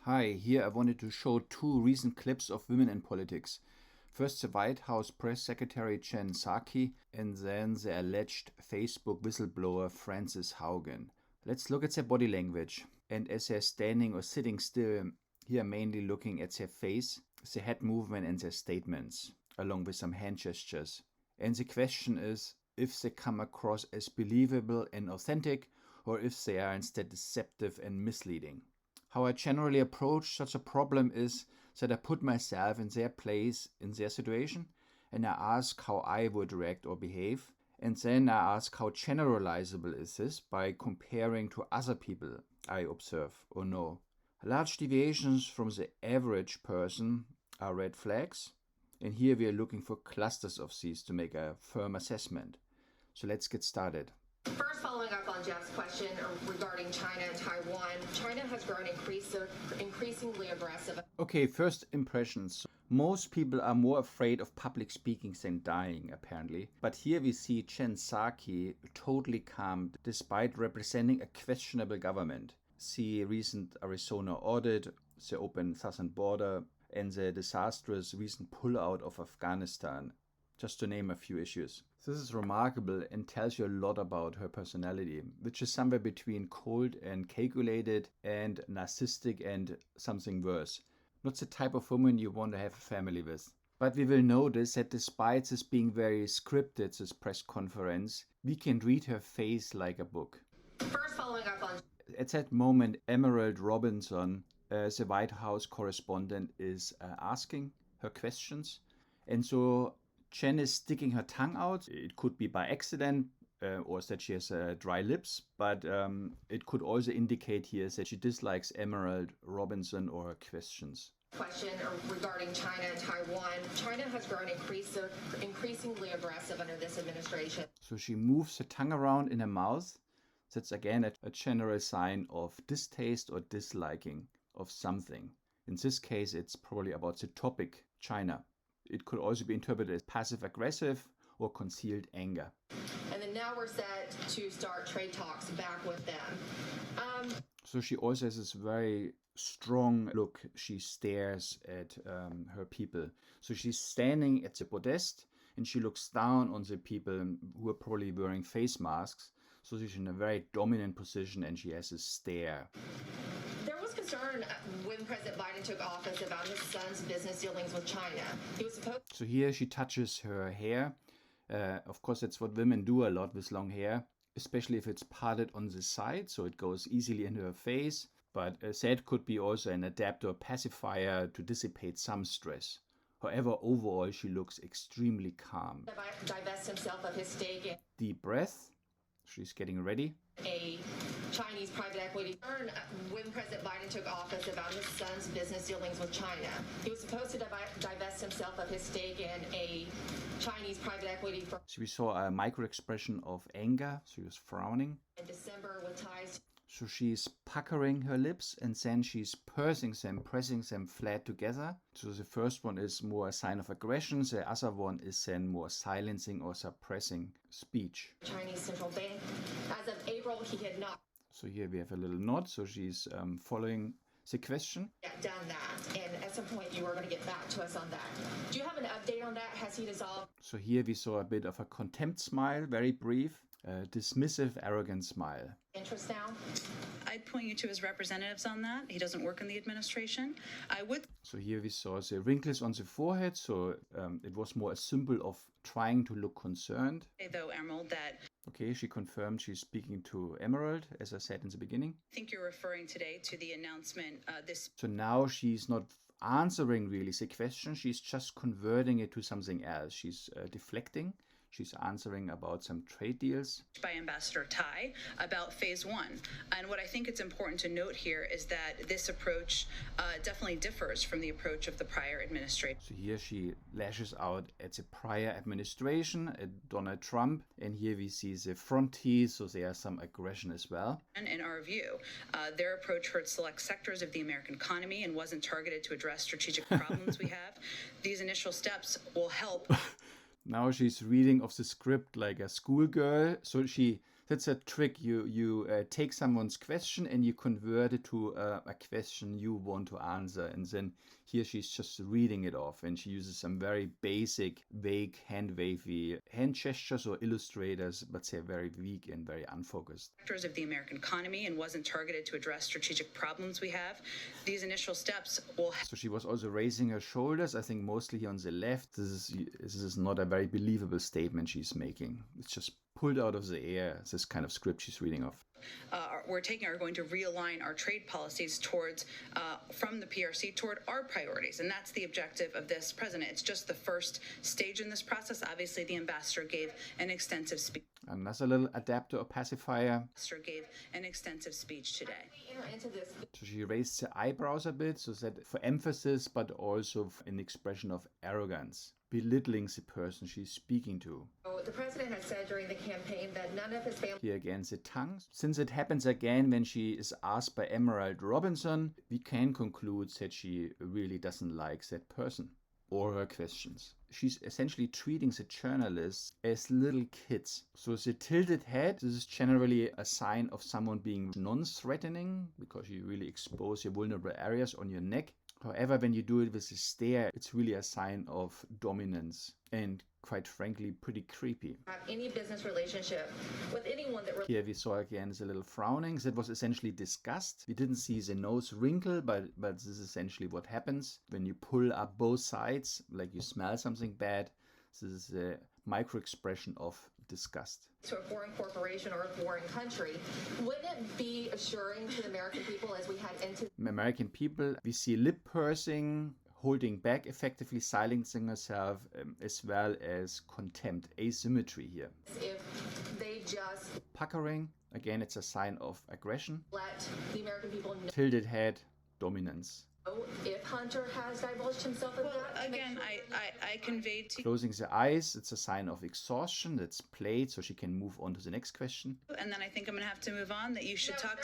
Hi, here I wanted to show two recent clips of women in politics. First, the White House Press Secretary Jen Psaki, and then the alleged Facebook whistleblower Frances Haugen. Let's look at their body language. And as they're standing or sitting still, here mainly looking at their face, their head movement and their statements, along with some hand gestures. And the question is if they come across as believable and authentic, or if they are instead deceptive and misleading. How I generally approach such a problem is that I put myself in their place, in their situation, and I ask how I would react or behave. And then I ask how generalizable is this by comparing to other people I observe or know. Large deviations from the average person are red flags. And here we are looking for clusters of these to make a firm assessment. So let's get started. First, following up on Jeff's question regarding China and Taiwan, China has grown increasingly aggressive. Okay, first impressions. Most people are more afraid of public speaking than dying, apparently. But here we see Jen Psaki totally calm despite representing a questionable government. See recent Arizona audit, the open southern border, and the disastrous recent pullout of Afghanistan, just to name a few issues. This is remarkable and tells you a lot about her personality, which is somewhere between cold and calculated and narcissistic and something worse. Not the type of woman you want to have a family with. But we will notice that despite this being very scripted, this press conference, we can read her face like a book. First, following up on... At that moment, Emerald Robinson, the White House correspondent, is asking her questions. And so Jen is sticking her tongue out. It could be by accident or that she has dry lips, but it could also indicate here that she dislikes Emerald Robinson or her questions. Question regarding China and Taiwan. China has grown increasingly aggressive under this administration. So she moves her tongue around in her mouth. That's again a general sign of distaste or disliking of something. In this case, it's probably about the topic, China. It could also be interpreted as passive-aggressive or concealed anger. And then now we're set to start trade talks back with them. So she also has this very strong look. She stares at her people. So she's standing at the podest and she looks down on the people who are probably wearing face masks. So she's in a very dominant position and she has a stare. Concern when President Biden took office about his son's business dealings with China. He was supposed. So here she touches her hair. Of course, that's what women do a lot with long hair, especially if it's parted on the side, so it goes easily into her face. But that could be also an adapter or pacifier to dissipate some stress. However, overall, she looks extremely calm. Divest himself of his stake in. Deep breath. She's getting ready. A Chinese private equity firm when President Biden took office about his son's business dealings with China. He was supposed to divest himself of his stake in a Chinese private equity firm. So we saw a micro expression of anger. She was frowning. In December with ties. So she's puckering her lips and then she's pursing them, pressing them flat together. So the first one is more a sign of aggression. The other one is then more silencing or suppressing speech. Chinese central bank. As of April, he had not. So here we have a little nod. So she's following the question. Done that. And at some point, you are going to get back to us on that. Do you have an update on that? Has he dissolved? So here we saw a bit of a contempt smile, very brief. Dismissive, arrogant smile. Interest now? I'd point you to his representatives on that. He doesn't work in the administration. I would. So here we saw the wrinkles on the forehead. So it was more a symbol of trying to look concerned. Though, Emerald, that. Okay, she confirmed she's speaking to Emerald, as I said in the beginning. I think you're referring today to the announcement. So now she's not answering really the question. She's just converting it to something else. She's deflecting. She's answering about some trade deals. By Ambassador Tai about phase one. And what I think it's important to note here is that this approach definitely differs from the approach of the prior administration. So here she lashes out at the prior administration, at Donald Trump. And here we see the frontiers, so there's some aggression as well. And in our view, their approach hurt select sectors of the American economy and wasn't targeted to address strategic problems we have. These initial steps will help. Now she's reading off the script like a schoolgirl. So she That's a trick. You take someone's question and you convert it to a question you want to answer. And then here she's just reading it off. And she uses some very basic, vague, hand-wavy hand gestures or illustrators, but they're very weak and very unfocused. Sectors of the American economy and wasn't targeted to address strategic problems we have. These initial steps will... So she was also raising her shoulders, I think mostly on the left. This is not a very believable statement she's making. It's just pulled out of the air, this kind of script she's reading off. Are going to realign our trade policies towards, from the PRC toward our priorities. And that's the objective of this president. It's just the first stage in this process. Obviously, the ambassador gave an extensive speech. Another little adapter or pacifier. Gave an extensive speech today. So she raised the eyebrows a bit, so that for emphasis, but also an expression of arrogance, belittling the person she's speaking to. The president has said during the campaign that none of his family... Here again, the tongue. Since it happens again when she is asked by Emerald Robinson, we can conclude that she really doesn't like that person or her questions. She's essentially treating the journalists as little kids. So the tilted head, this is generally a sign of someone being non-threatening because you really expose your vulnerable areas on your neck. However, when you do it with a stare, it's really a sign of dominance and, quite frankly, pretty creepy. Have any business relationship with anyone that... Here we saw again is a little frowning. That was essentially disgust. We didn't see the nose wrinkle, but this is essentially what happens when you pull up both sides, like you smell something bad. This is a micro expression of disgust. To a foreign corporation or a foreign country, wouldn't it be assuring to the American people as we head into... American people, we see lip pursing, holding back, effectively silencing herself, as well as contempt, asymmetry here. If they just... Puckering, again, it's a sign of aggression. Let the American people know. Tilted head, dominance. If Hunter has divulged himself in that. Again, I conveyed to... Closing the eyes, it's a sign of exhaustion. That's played, so she can move on to the next question. And then I think I'm going to have to move on. That you should talk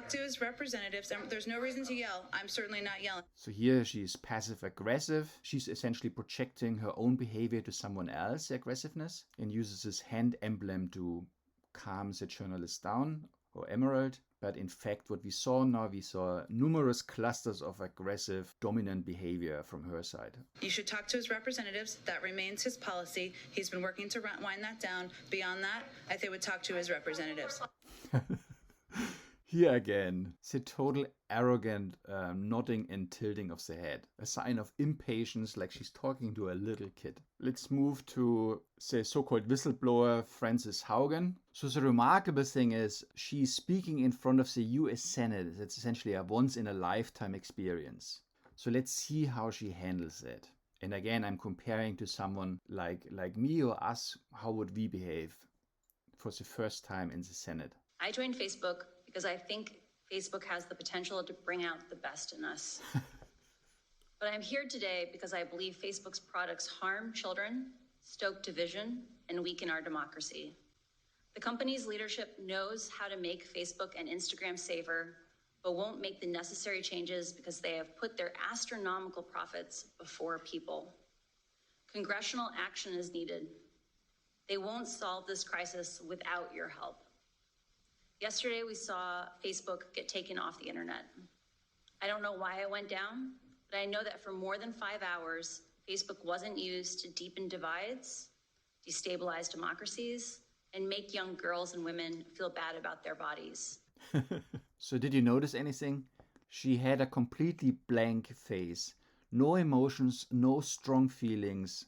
to his representatives. There's no reason to yell. I'm certainly not yelling. So here she's passive aggressive. She's essentially projecting her own behavior to someone else, the aggressiveness, and uses this hand emblem to calm the journalist down, or Emerald. But in fact, what we saw numerous clusters of aggressive, dominant behavior from her side. You should talk to his representatives. That remains his policy. He's been working to wind that down. Beyond that, I think would talk to his representatives. Here again, the total arrogant nodding and tilting of the head. A sign of impatience, like she's talking to a little kid. Let's move to the so-called whistleblower, Frances Haugen. So the remarkable thing is she's speaking in front of the US Senate. That's essentially a once-in-a-lifetime experience. So let's see how she handles it. And again, I'm comparing to someone like me or us. How would we behave for the first time in the Senate? I joined Facebook because I think Facebook has the potential to bring out the best in us. But I'm here today because I believe Facebook's products harm children, stoke division, and weaken our democracy. The company's leadership knows how to make Facebook and Instagram safer, but won't make the necessary changes because they have put their astronomical profits before people. Congressional action is needed. They won't solve this crisis without your help. Yesterday, we saw Facebook get taken off the internet. I don't know why it went down, but I know that for more than 5 hours, Facebook wasn't used to deepen divides, destabilize democracies, and make young girls and women feel bad about their bodies. So did you notice anything? She had a completely blank face. No emotions, no strong feelings.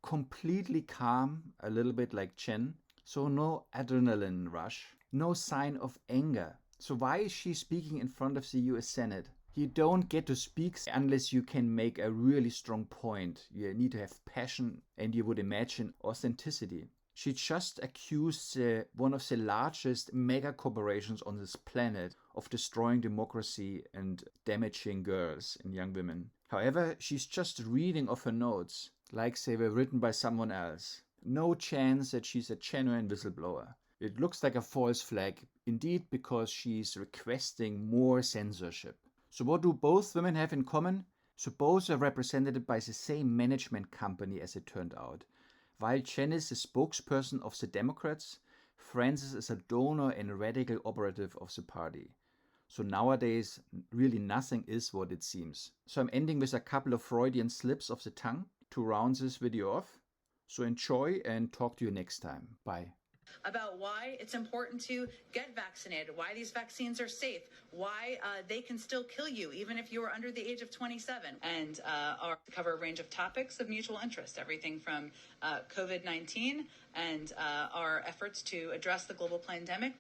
Completely calm, a little bit like Chen. So no adrenaline rush. No sign of anger. So why is she speaking in front of the US Senate? You don't get to speak unless you can make a really strong point. You need to have passion and you would imagine authenticity. She just accused one of the largest mega corporations on this planet of destroying democracy and damaging girls and young women. However, she's just reading off her notes like they were written by someone else. No chance that she's a genuine whistleblower. It looks like a false flag, indeed, because she's requesting more censorship. So what do both women have in common? So both are represented by the same management company, as it turned out. While Chen is the spokesperson of the Democrats, Francis is a donor and radical operative of the party. So nowadays, really nothing is what it seems. So I'm ending with a couple of Freudian slips of the tongue to round this video off. So enjoy and talk to you next time. Bye. About why it's important to get vaccinated, why these vaccines are safe, why they can still kill you even if you are under the age of 27, and cover a range of topics of mutual interest, everything from COVID-19 and our efforts to address the global pandemic.